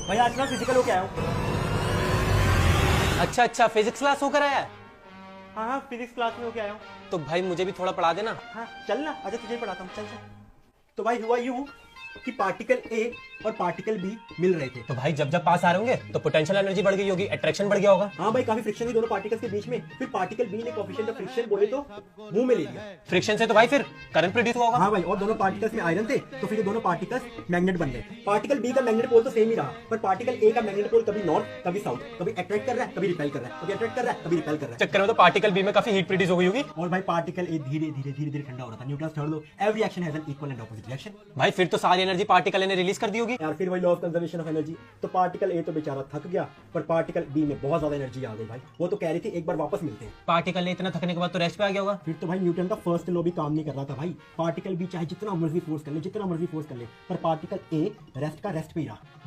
भाई आज ना फिजिकल होके आया हूँ। अच्छा अच्छा, फिजिक्स क्लास होकर आया है? हाँ हाँ, फिजिक्स क्लास में होके आया हूँ। तो भाई मुझे भी थोड़ा पढ़ा देना। हाँ चल ना, आजा तुझे ही पढ़ाता हूँ, चल चल। तो भाई हुआ यूं कि पार्टिकल ए और पार्टिकल बी मिल रहे थे। तो भाई जब जब पास आ रहे होंगे तो पोटेंशियल एनर्जी बढ़ गई होगी, अट्रैक्शन बढ़ गया होगा। हाँ भाई, काफी फ्रिक्शन हुई दोनों पार्टिकल्स के बीच में। फिर पार्टिकल बी ने कोएफिशिएंट ऑफ फ्रिक्शन बोले तो मुंह में ले लिया। फ्रिक्शन से तो भाई फिर करंट प्रोड्यूस हुआ होगा। हाँ भाई, और दोनों पार्टिकल्स में आयरन थे तो फिर ये दोनों पार्टिकल्स मैग्नेट बन गए। पार्टिकल बी का मैग्नेट पोल तो सेम ही रहा, पर पार्टिकल ए का मैग्नेट पोल कभी नॉर्थ कभी साउथ, कभी अट्रैक्ट कर रहा है कभी रिपेल कर रहा है, कभी अट्रैक्ट कर रहा है कभी रिपेल कर रहा है। चक्कर में तो पार्टिकल बी में काफी हीट प्रोड्यूस हो गई होगी। और भाई पार्टिकल ए धीरे धीरे धीरे धीरे ठंडा हो रहा था। Newton third law, every action has an equal and opposite reaction. भाई फिर तो सारी एनर्जी पार्टिकल ने रिलीज कर दी होगी। यार फिर वही law of conservation of energy. तो पार्टिकल ए तो बेचारा थक गया, पर पार्टिकल बी में बहुत ज्यादा एनर्जी आ गई भाई। वो तो कह रही थी एक बार वापस मिलते हैं। पार्टिकल ने इतना थकने के बाद तो रेस्ट पे आ गया होगा। फिर तो भाई न्यूटन का फर्स्ट लॉ भी काम नहीं कर रहा था भाई। पार्टिकल बी चाहे जितना मर्जी फोर्स कर ले, जितना मर्जी फोर्स कर ले, पर पार्टिकल ए रेस्ट का रेस्ट पे ही रहा।